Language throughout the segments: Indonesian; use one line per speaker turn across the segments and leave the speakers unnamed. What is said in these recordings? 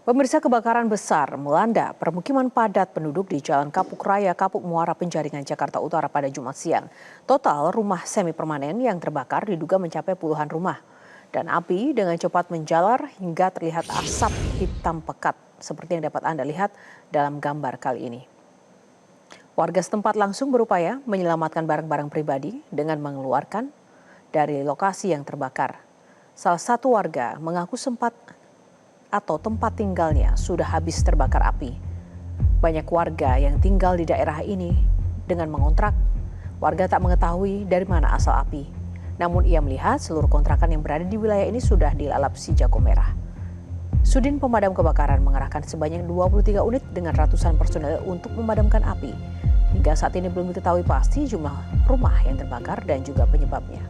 Pemirsa, kebakaran besar melanda permukiman padat penduduk di Jalan Kapuk Raya, Kapuk Muara, Penjaringan, Jakarta Utara pada Jumat siang. Total rumah semi permanen yang terbakar diduga mencapai puluhan rumah. Dan api dengan cepat menjalar hingga terlihat asap hitam pekat seperti yang dapat Anda lihat dalam gambar kali ini. Warga setempat langsung berupaya menyelamatkan barang-barang pribadi dengan mengeluarkan dari lokasi yang terbakar. Salah satu warga mengaku tempat tinggalnya sudah habis terbakar api. Banyak warga yang tinggal di daerah ini dengan mengontrak. Warga tak mengetahui dari mana asal api. Namun ia melihat seluruh kontrakan yang berada di wilayah ini sudah dilalap si jago merah. Sudin Pemadam Kebakaran mengerahkan sebanyak 23 unit dengan ratusan personel untuk memadamkan api. Hingga saat ini belum diketahui pasti jumlah rumah yang terbakar dan juga penyebabnya.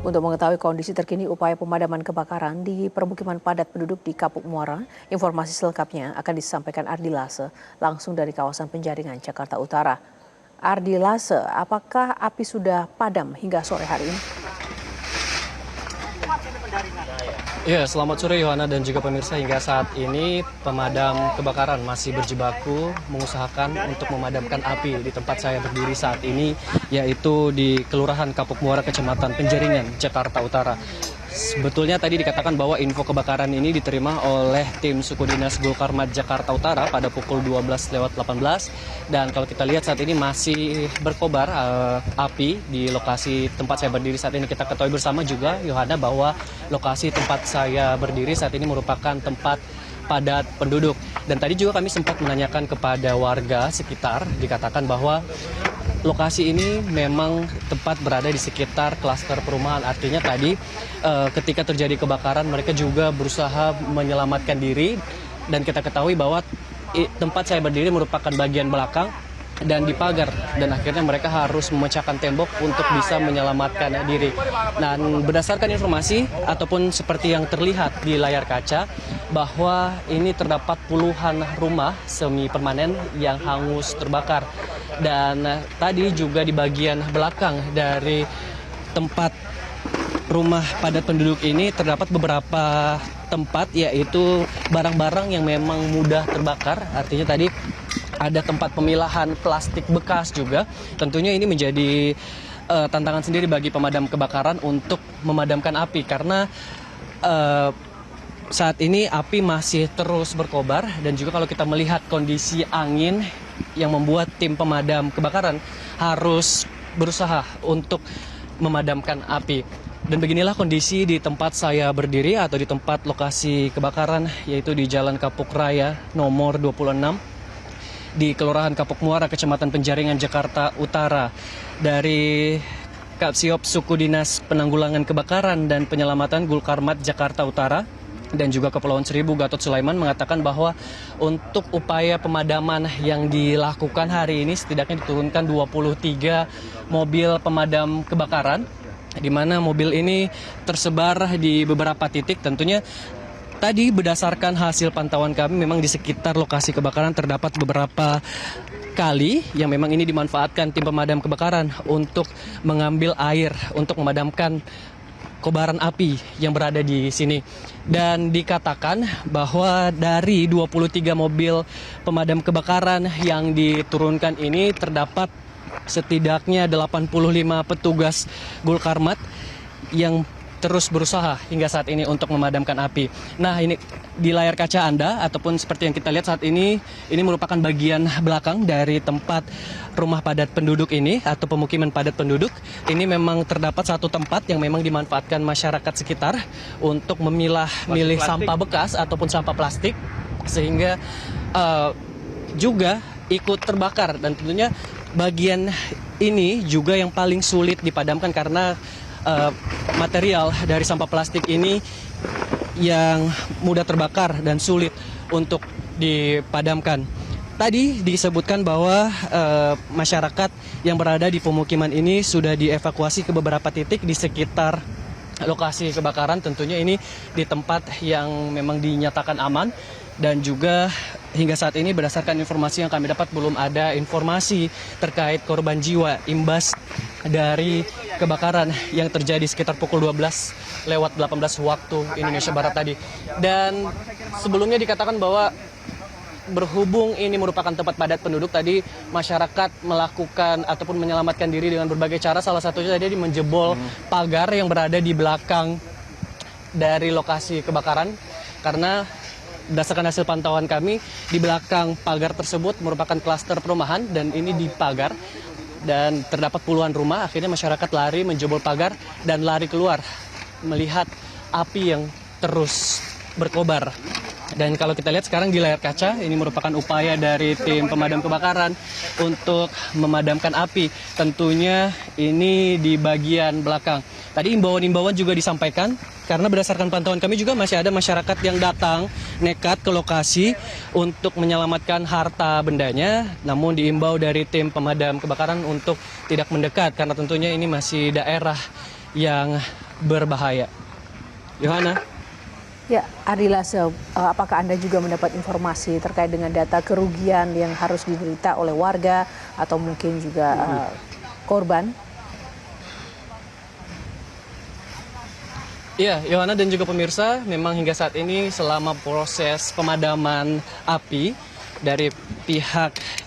Untuk mengetahui kondisi terkini upaya pemadaman kebakaran di permukiman padat penduduk di Kapuk Muara, informasi selengkapnya akan disampaikan Ardi Lase langsung dari kawasan Penjaringan, Jakarta Utara. Ardi Lase, apakah api sudah padam hingga sore hari ini?
Ya, selamat sore Yohana dan juga pemirsa. Hingga saat ini pemadam kebakaran masih berjibaku mengusahakan untuk memadamkan api di tempat saya berdiri saat ini, yaitu di Kelurahan Kapuk Muara, Kecamatan Penjaringan, Jakarta Utara. Sebetulnya tadi dikatakan bahwa info kebakaran ini diterima oleh tim Suku Dinas Gulkarmat Jakarta Utara pada pukul 12:18, dan kalau kita lihat saat ini masih berkobar api di lokasi tempat saya berdiri saat ini. Kita ketahui bersama juga Yohana bahwa lokasi tempat saya berdiri saat ini merupakan tempat padat penduduk, dan tadi juga kami sempat menanyakan kepada warga sekitar, dikatakan bahwa lokasi ini memang tepat berada di sekitar klaster perumahan. Artinya tadi ketika terjadi kebakaran mereka juga berusaha menyelamatkan diri, dan kita ketahui bahwa tempat saya berdiri merupakan bagian belakang dan dipagar, dan akhirnya mereka harus memecahkan tembok untuk bisa menyelamatkan diri. Dan berdasarkan informasi ataupun seperti yang terlihat di layar kaca, bahwa ini terdapat puluhan rumah semi permanen yang hangus terbakar. Dan tadi juga di bagian belakang dari tempat rumah padat penduduk ini terdapat beberapa tempat, yaitu barang-barang yang memang mudah terbakar. Artinya tadi ada tempat pemilahan plastik bekas juga. Tentunya ini menjadi tantangan sendiri bagi pemadam kebakaran untuk memadamkan api, karena saat ini api masih terus berkobar, dan juga kalau kita melihat kondisi angin yang membuat tim pemadam kebakaran harus berusaha untuk memadamkan api. Dan beginilah kondisi di tempat saya berdiri atau di tempat lokasi kebakaran, yaitu di Jalan Kapuk Raya nomor 26 di Kelurahan Kapuk Muara, Kecamatan Penjaringan, Jakarta Utara. Dari Kapsiop Suku Dinas Penanggulangan Kebakaran dan Penyelamatan Gulkarmat Jakarta Utara dan juga Kepulauan Seribu, Gatot Sulaiman, mengatakan bahwa untuk upaya pemadaman yang dilakukan hari ini setidaknya diturunkan 23 mobil pemadam kebakaran, di mana mobil ini tersebar di beberapa titik. Tentunya tadi berdasarkan hasil pantauan kami, memang di sekitar lokasi kebakaran terdapat beberapa kali yang memang ini dimanfaatkan tim pemadam kebakaran untuk mengambil air untuk memadamkan kobaran api yang berada di sini. Dan dikatakan bahwa dari 23 mobil pemadam kebakaran yang diturunkan ini terdapat setidaknya 85 petugas Gulkarmat yang terus berusaha hingga saat ini untuk memadamkan api. Nah, ini di layar kaca Anda ataupun seperti yang kita lihat saat ini merupakan bagian belakang dari tempat rumah padat penduduk ini atau pemukiman padat penduduk. Ini memang terdapat satu tempat yang memang dimanfaatkan masyarakat sekitar untuk milih sampah bekas ataupun sampah plastik, sehingga juga ikut terbakar. Dan tentunya bagian ini juga yang paling sulit dipadamkan, karena material dari sampah plastik ini yang mudah terbakar dan sulit untuk dipadamkan. Tadi disebutkan bahwa masyarakat yang berada di pemukiman ini sudah dievakuasi ke beberapa titik di sekitar lokasi kebakaran. Tentunya ini di tempat yang memang dinyatakan aman, dan juga hingga saat ini berdasarkan informasi yang kami dapat belum ada informasi terkait korban jiwa imbas dari kebakaran yang terjadi sekitar pukul 12:18 waktu Indonesia Barat tadi. Dan sebelumnya dikatakan bahwa berhubung ini merupakan tempat padat penduduk, tadi masyarakat melakukan ataupun menyelamatkan diri dengan berbagai cara. Salah satunya tadi menjebol pagar yang berada di belakang dari lokasi kebakaran, karena berdasarkan hasil pantauan kami di belakang pagar tersebut merupakan klaster perumahan dan ini dipagar dan terdapat puluhan rumah. Akhirnya masyarakat lari menjebol pagar dan lari keluar melihat api yang terus berkobar. Dan kalau kita lihat sekarang di layar kaca, ini merupakan upaya dari tim pemadam kebakaran untuk memadamkan api. Tentunya ini di bagian belakang. Tadi imbauan-imbauan juga disampaikan, karena berdasarkan pantauan kami juga masih ada masyarakat yang datang nekat ke lokasi untuk menyelamatkan harta bendanya. Namun diimbau dari tim pemadam kebakaran untuk tidak mendekat, karena tentunya ini masih daerah yang berbahaya. Yohana?
Ya, Ardi Lase, apakah Anda juga mendapat informasi terkait dengan data kerugian yang harus diderita oleh warga atau mungkin juga korban?
Iya, Yohana dan juga pemirsa, memang hingga saat ini selama proses pemadaman api dari pihak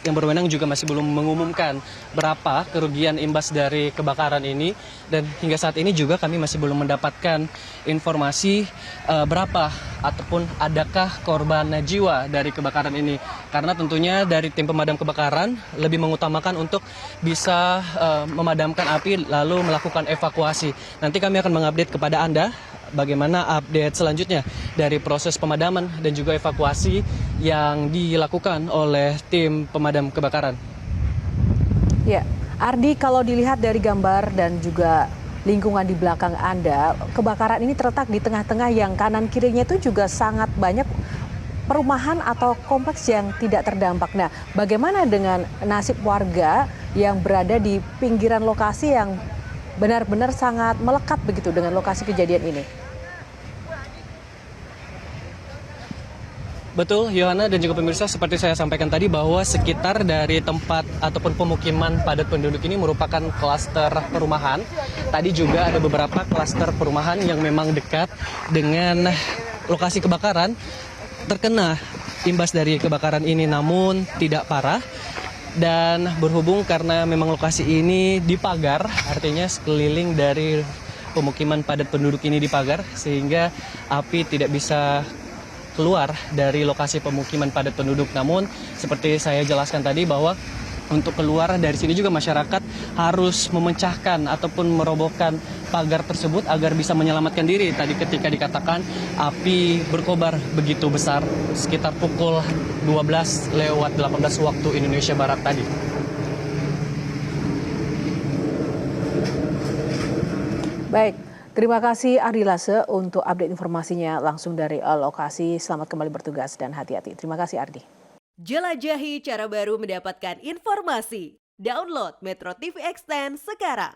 yang berwenang juga masih belum mengumumkan berapa kerugian imbas dari kebakaran ini, dan hingga saat ini juga kami masih belum mendapatkan informasi berapa ataupun adakah korban jiwa dari kebakaran ini, karena tentunya dari tim pemadam kebakaran lebih mengutamakan untuk bisa memadamkan api lalu melakukan evakuasi. Nanti kami akan mengupdate kepada Anda bagaimana update selanjutnya dari proses pemadaman dan juga evakuasi yang dilakukan oleh tim pemadam kebakaran.
Ya, Ardi, kalau dilihat dari gambar dan juga lingkungan di belakang Anda, kebakaran ini terletak di tengah-tengah yang kanan kirinya itu juga sangat banyak perumahan atau kompleks yang tidak terdampak. Nah, bagaimana dengan nasib warga yang berada di pinggiran lokasi yang benar-benar sangat melekat begitu dengan lokasi kejadian ini?
Betul, Yohana dan juga pemirsa, seperti saya sampaikan tadi bahwa sekitar dari tempat ataupun pemukiman padat penduduk ini merupakan klaster perumahan. Tadi juga ada beberapa klaster perumahan yang memang dekat dengan lokasi kebakaran, terkena imbas dari kebakaran ini namun tidak parah. Dan berhubung karena memang lokasi ini dipagar, artinya sekeliling dari pemukiman padat penduduk ini dipagar, sehingga api tidak bisa keluar dari lokasi pemukiman padat penduduk. Namun seperti saya jelaskan tadi bahwa untuk keluar dari sini juga masyarakat harus memecahkan ataupun merobohkan pagar tersebut agar bisa menyelamatkan diri. Tadi ketika dikatakan api berkobar begitu besar sekitar pukul 12:18 waktu Indonesia Barat tadi.
Baik, terima kasih Ardi Lase untuk update informasinya langsung dari lokasi. Selamat kembali bertugas dan hati-hati. Terima kasih Ardi.
Jelajahi cara baru mendapatkan informasi. Download Metro TV Extend sekarang.